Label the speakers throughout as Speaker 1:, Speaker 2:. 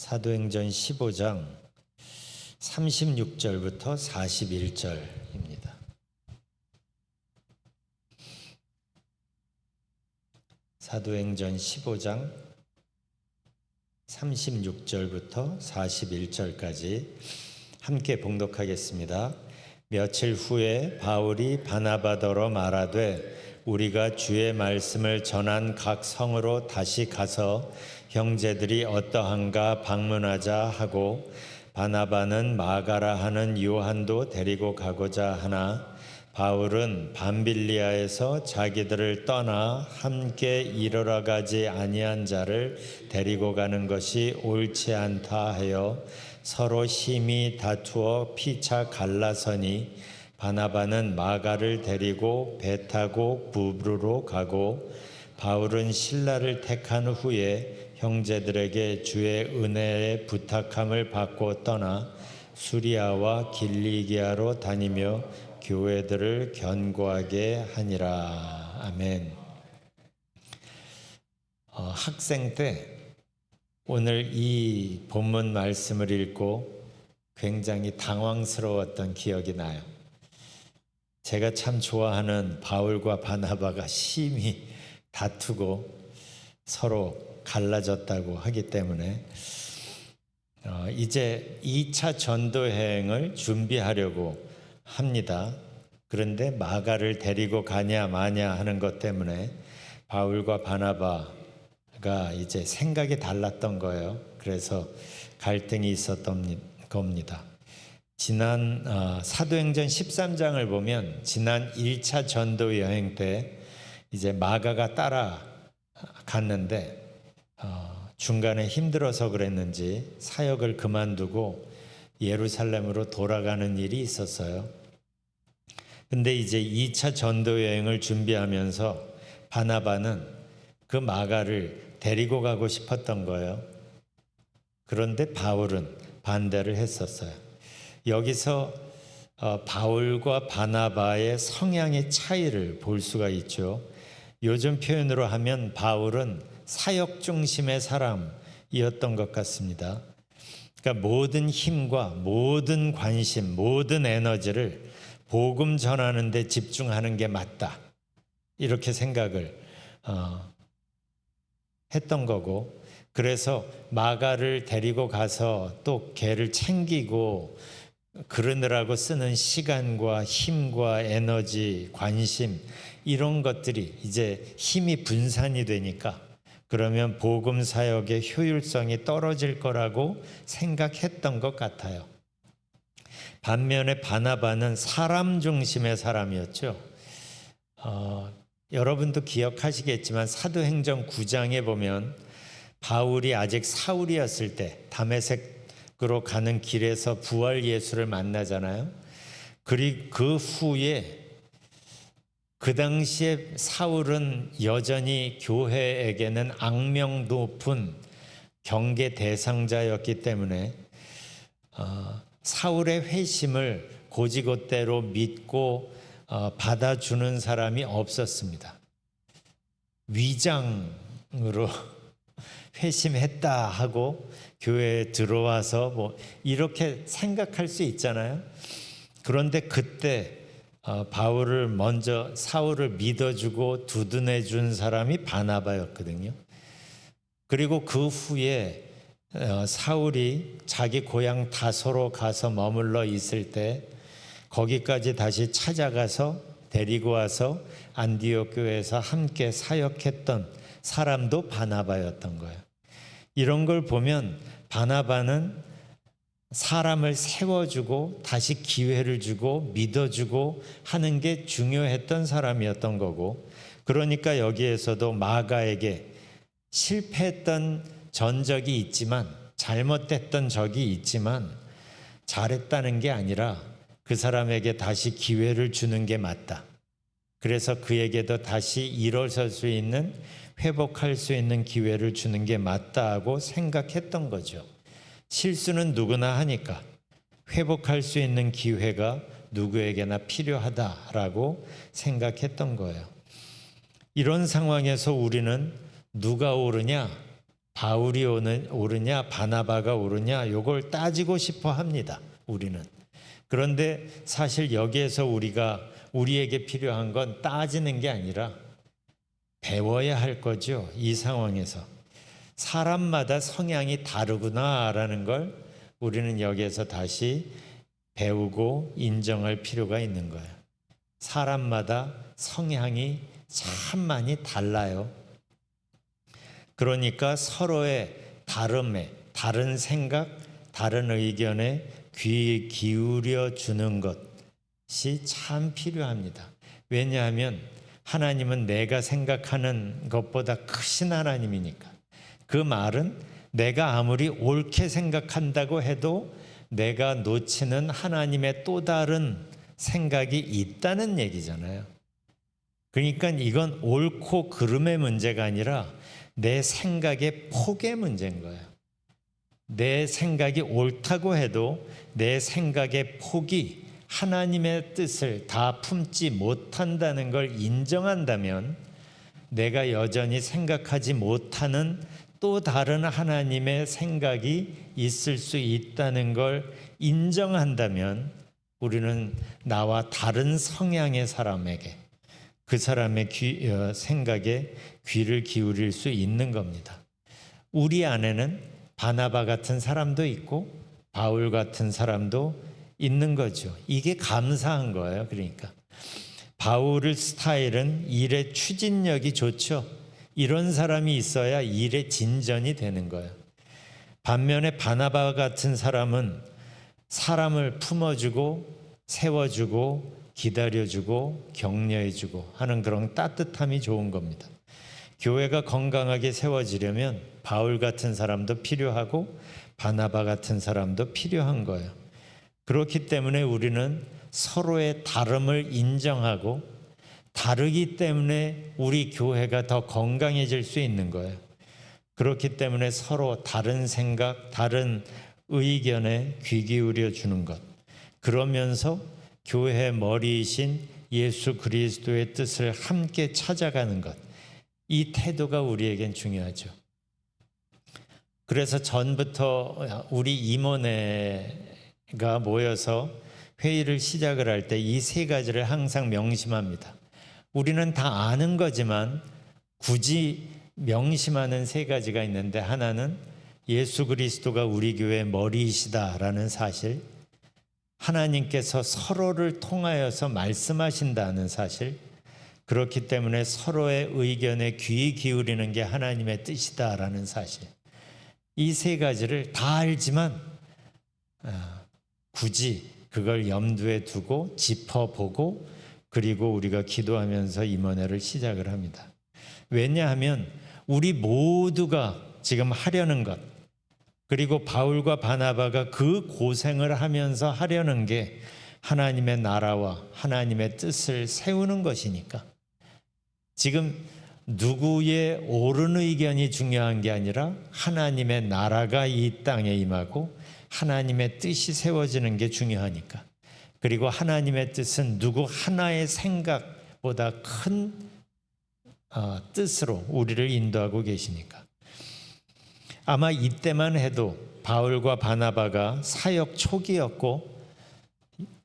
Speaker 1: 사도행전 15장 36절부터 41절입니다. 사도행전 15장 36절부터 41절까지 함께 봉독하겠습니다. 며칠 후에 바울이 바나바더러 말하되 우리가 주의 말씀을 전한 각 성으로 다시 가서 형제들이 어떠한가 방문하자 하고 바나바는 마가라 하는 요한도 데리고 가고자 하나 바울은 밤빌리아에서 자기들을 떠나 함께 이르러 가지 아니한 자를 데리고 가는 것이 옳지 않다 하여 서로 심히 다투어 피차 갈라서니 바나바는 마가를 데리고 배 타고 부브르로 가고 바울은 실라를 택한 후에 형제들에게 주의 은혜에 부탁함을 받고 떠나 수리아와 길리기아로 다니며 교회들을 견고하게 하니라. 아멘. 학생 때 오늘 이 본문 말씀을 읽고 굉장히 당황스러웠던 기억이 나요. 제가 참 좋아하는 바울과 바나바가 심히 다투고 서로 갈라졌다고 하기 때문에 이제 2차 전도여행을 준비하려고 합니다. 그런데 마가를 데리고 가냐 마냐 하는 것 때문에 바울과 바나바가 이제 생각이 달랐던 거예요. 그래서 갈등이 있었던 겁니다. 지난 사도행전 13장을 보면 지난 1차 전도 여행 때 이제 마가가 따라갔는데 중간에 힘들어서 그랬는지 사역을 그만두고 예루살렘으로 돌아가는 일이 있었어요. 근데 이제 2차 전도 여행을 준비하면서 바나바는 그 마가를 데리고 가고 싶었던 거예요. 그런데 바울은 반대를 했었어요. 여기서 바울과 바나바의 성향의 차이를 볼 수가 있죠. 요즘 표현으로 하면 바울은 사역 중심의 사람이었던 것 같습니다. 그러니까 모든 힘과 모든 관심, 모든 에너지를 복음 전하는 데 집중하는 게 맞다. 이렇게 생각을 했던 거고, 그래서 마가를 데리고 가서 또 걔를 챙기고 그러느라고 쓰는 시간과 힘과 에너지, 관심 이런 것들이 이제 힘이 분산이 되니까 그러면 복음 사역의 효율성이 떨어질 거라고 생각했던 것 같아요. 반면에 바나바는 사람 중심의 사람이었죠. 여러분도 기억하시겠지만 사도행전 9장에 보면 바울이 아직 사울이었을 때 다메섹으로 가는 길에서 부활 예수를 만나잖아요. 그리고 그 후에 그 당시에 사울은 여전히 교회에게는 악명 높은 경계 대상자였기 때문에 사울의 회심을 고지곳대로 믿고 받아주는 사람이 없었습니다. 위장으로 회심했다 하고 교회에 들어와서 뭐 이렇게 생각할 수 있잖아요. 그런데 그때 바울을 먼저 사울을 믿어주고 두둔해준 사람이 바나바였거든요. 그리고 그 후에 사울이 자기 고향 다소로 가서 머물러 있을 때 거기까지 다시 찾아가서 데리고 와서 안디옥 교회에서 함께 사역했던 사람도 바나바였던 거예요. 이런 걸 보면 바나바는 사람을 세워주고 다시 기회를 주고 믿어주고 하는 게 중요했던 사람이었던 거고, 그러니까 여기에서도 마가에게 실패했던 전적이 있지만 잘못됐던 적이 있지만 잘했다는 게 아니라 그 사람에게 다시 기회를 주는 게 맞다. 그래서 그에게도 다시 일어설 수 있는 회복할 수 있는 기회를 주는 게 맞다고 생각했던 거죠. 실수는 누구나 하니까 회복할 수 있는 기회가 누구에게나 필요하다라고 생각했던 거예요. 이런 상황에서 우리는 누가 옳으냐, 바울이 옳으냐 바나바가 옳으냐 요걸 따지고 싶어 합니다. 우리는. 그런데 사실 여기에서 우리에게 필요한 건 따지는 게 아니라 배워야 할 거죠. 이 상황에서 사람마다 성향이 다르구나라는 걸 우리는 여기에서 다시 배우고 인정할 필요가 있는 거예요. 사람마다 성향이 참 많이 달라요. 그러니까 서로의 다름에, 다른 생각, 다른 의견에 귀 기울여 주는 것이 참 필요합니다. 왜냐하면 하나님은 내가 생각하는 것보다 크신 하나님이니까. 그 말은 내가 아무리 옳게 생각한다고 해도 내가 놓치는 하나님의 또 다른 생각이 있다는 얘기잖아요. 그러니까 이건 옳고 그름의 문제가 아니라 내 생각의 폭의 문제인 거예요. 내 생각이 옳다고 해도 내 생각의 폭이 하나님의 뜻을 다 품지 못한다는 걸 인정한다면 내가 여전히 생각하지 못하는 또 다른 하나님의 생각이 있을 수 있다는 걸 인정한다면 우리는 나와 다른 성향의 사람에게 그 사람의 생각에 귀를 기울일 수 있는 겁니다. 우리 안에는 바나바 같은 사람도 있고 바울 같은 사람도 있는 거죠. 이게 감사한 거예요. 그러니까 바울의 스타일은 일의 추진력이 좋죠. 이런 사람이 있어야 일의 진전이 되는 거예요. 반면에 바나바 같은 사람은 사람을 품어주고 세워주고 기다려주고 격려해주고 하는 그런 따뜻함이 좋은 겁니다. 교회가 건강하게 세워지려면 바울 같은 사람도 필요하고 바나바 같은 사람도 필요한 거예요. 그렇기 때문에 우리는 서로의 다름을 인정하고 다르기 때문에 우리 교회가 더 건강해질 수 있는 거예요. 그렇기 때문에 서로 다른 생각, 다른 의견에 귀 기울여 주는 것. 그러면서 교회의 머리이신 예수 그리스도의 뜻을 함께 찾아가는 것. 이 태도가 우리에겐 중요하죠. 그래서 전부터 우리 임원회가 모여서 회의를 시작을 할 때 이 세 가지를 항상 명심합니다. 우리는 다 아는 거지만 굳이 명심하는 세 가지가 있는데, 하나는 예수 그리스도가 우리 교회의 머리이시다라는 사실, 하나님께서 서로를 통하여서 말씀하신다는 사실, 그렇기 때문에 서로의 의견에 귀 기울이는 게 하나님의 뜻이다라는 사실, 이 세 가지를 다 알지만 굳이 그걸 염두에 두고 짚어보고 그리고 우리가 기도하면서 임원회를 시작을 합니다. 왜냐하면 우리 모두가 지금 하려는 것, 그리고 바울과 바나바가 그 고생을 하면서 하려는 게 하나님의 나라와 하나님의 뜻을 세우는 것이니까, 지금 누구의 옳은 의견이 중요한 게 아니라 하나님의 나라가 이 땅에 임하고 하나님의 뜻이 세워지는 게 중요하니까, 그리고 하나님의 뜻은 누구 하나의 생각보다 큰 뜻으로 우리를 인도하고 계시니까. 아마 이때만 해도 바울과 바나바가 사역 초기였고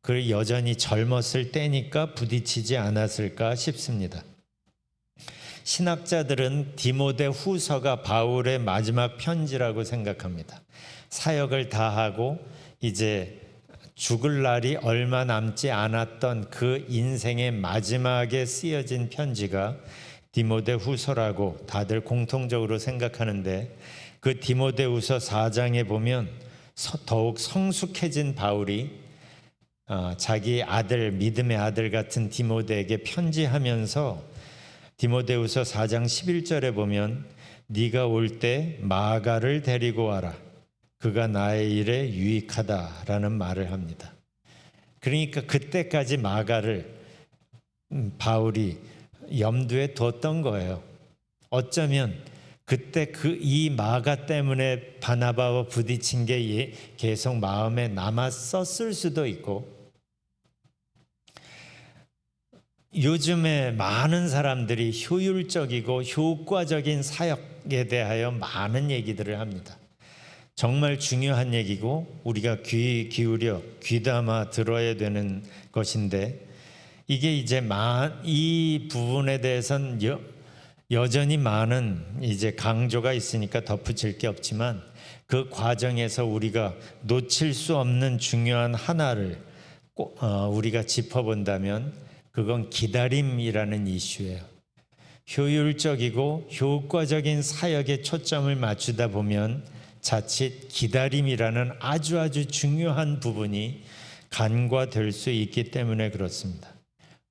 Speaker 1: 그 여전히 젊었을 때니까 부딪히지 않았을까 싶습니다. 신학자들은 디모데 후서가 바울의 마지막 편지라고 생각합니다. 사역을 다하고 이제 죽을 날이 얼마 남지 않았던 그 인생의 마지막에 쓰여진 편지가 디모데 후서라고 다들 공통적으로 생각하는데, 그 디모데 후서 4장에 보면 더욱 성숙해진 바울이 자기 아들, 믿음의 아들 같은 디모데에게 편지하면서 디모데후서 4장 11절에 보면 네가 올 때 마가를 데리고 와라. 그가 나의 일에 유익하다라는 말을 합니다. 그러니까 그때까지 마가를 바울이 염두에 뒀던 거예요. 어쩌면 그때 이 마가 때문에 바나바와 부딪힌 게 계속 마음에 남았었을 수도 있고, 요즘에 많은 사람들이 효율적이고 효과적인 사역 개혁에 대하여 많은 얘기들을 합니다. 정말 중요한 얘기고 우리가 귀 기울여 귀담아 들어야 되는 것인데, 이게 이제 이 부분에 대해서는 여전히 많은 이제 강조가 있으니까 덧붙일 게 없지만, 그 과정에서 우리가 놓칠 수 없는 중요한 하나를 우리가 짚어본다면 그건 기다림이라는 이슈예요. 효율적이고 효과적인 사역에 초점을 맞추다 보면 자칫 기다림이라는 아주 중요한 부분이 간과될 수 있기 때문에 그렇습니다.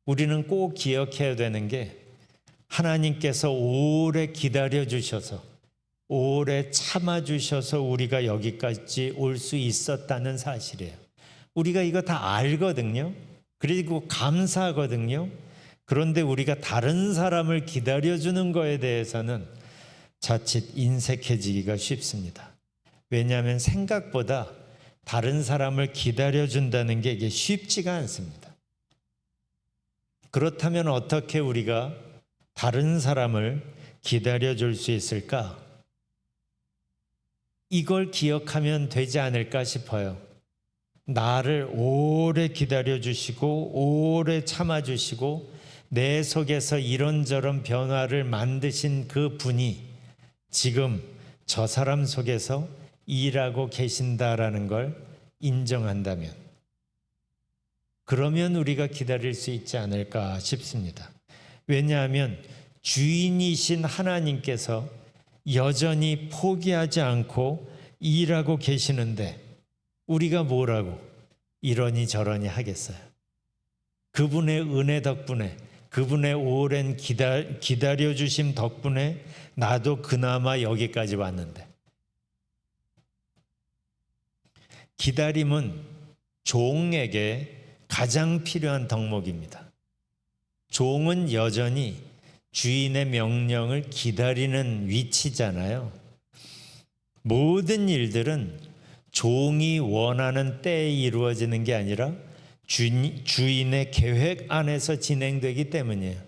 Speaker 1: 우리는 꼭 기억해야 되는 게, 하나님께서 오래 기다려 주셔서, 오래 참아 주셔서 우리가 여기까지 올 수 있었다는 사실이에요. 우리가 이거 다 알거든요. 그리고 감사하거든요. 그런데 우리가 다른 사람을 기다려주는 거에 대해서는 자칫 인색해지기가 쉽습니다. 왜냐하면 생각보다 다른 사람을 기다려준다는 게 이게 쉽지가 않습니다. 그렇다면 어떻게 우리가 다른 사람을 기다려줄 수 있을까? 이걸 기억하면 되지 않을까 싶어요. 나를 오래 기다려주시고 오래 참아주시고 내 속에서 이런저런 변화를 만드신 그 분이 지금 저 사람 속에서 일하고 계신다라는 걸 인정한다면, 그러면 우리가 기다릴 수 있지 않을까 싶습니다. 왜냐하면 주인이신 하나님께서 여전히 포기하지 않고 일하고 계시는데 우리가 뭐라고 이러니 저러니 하겠어요. 그분의 은혜 덕분에, 그분의 오랜 기다려주심 덕분에 나도 그나마 여기까지 왔는데. 기다림은 종에게 가장 필요한 덕목입니다. 종은 여전히 주인의 명령을 기다리는 위치잖아요. 모든 일들은 종이 원하는 때에 이루어지는 게 아니라 주인의 계획 안에서 진행되기 때문이에요.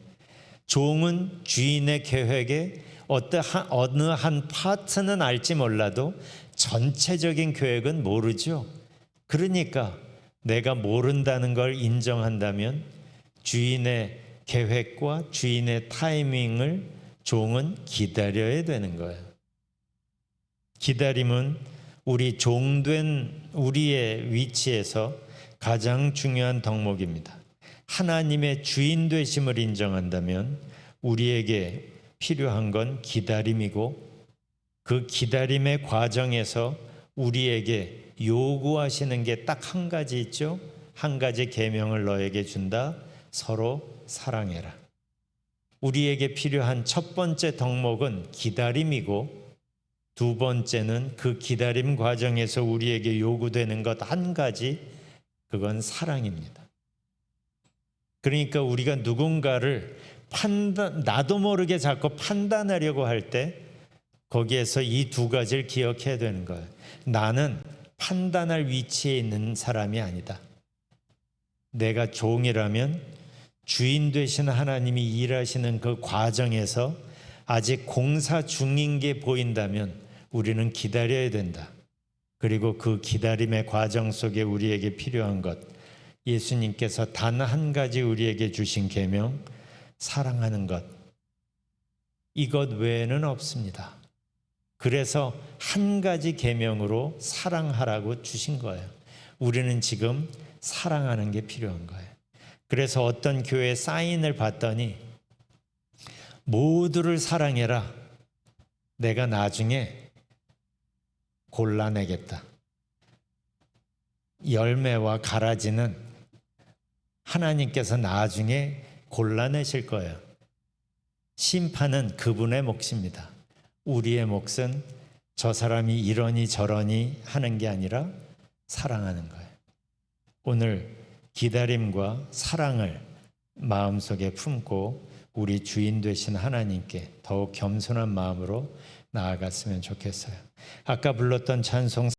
Speaker 1: 종은 주인의 계획에 어느 한 파트는 알지 몰라도 전체적인 계획은 모르죠. 그러니까 내가 모른다는 걸 인정한다면 주인의 계획과 주인의 타이밍을 종은 기다려야 되는 거예요. 기다림은 우리 종된 우리의 위치에서 가장 중요한 덕목입니다. 하나님의 주인 되심을 인정한다면 우리에게 필요한 건 기다림이고, 그 기다림의 과정에서 우리에게 요구하시는 게 딱 한 가지 있죠. 한 가지 계명을 너에게 준다. 서로 사랑해라. 우리에게 필요한 첫 번째 덕목은 기다림이고, 두 번째는 그 기다림 과정에서 우리에게 요구되는 것 한 가지, 그건 사랑입니다. 그러니까 우리가 누군가를 나도 모르게 자꾸 판단하려고 할 때 거기에서 이 두 가지를 기억해야 되는 거예요. 나는 판단할 위치에 있는 사람이 아니다. 내가 종이라면 주인 되신 하나님이 일하시는 그 과정에서 아직 공사 중인 게 보인다면 우리는 기다려야 된다. 그리고 그 기다림의 과정 속에 우리에게 필요한 것, 예수님께서 단 한 가지 우리에게 주신 계명, 사랑하는 것, 이것 외에는 없습니다. 그래서 한 가지 계명으로 사랑하라고 주신 거예요. 우리는 지금 사랑하는 게 필요한 거예요. 그래서 어떤 교회 사인을 봤더니 모두를 사랑해라. 내가 나중에 골라내겠다. 열매와 가라지는 하나님께서 나중에 골라내실 거예요. 심판은 그분의 몫입니다. 우리의 몫은 저 사람이 이러니 저러니 하는 게 아니라 사랑하는 거예요. 오늘 기다림과 사랑을 마음속에 품고 우리 주인 되신 하나님께 더욱 겸손한 마음으로 나아갔으면 좋겠어요. 아까 불렀던 찬송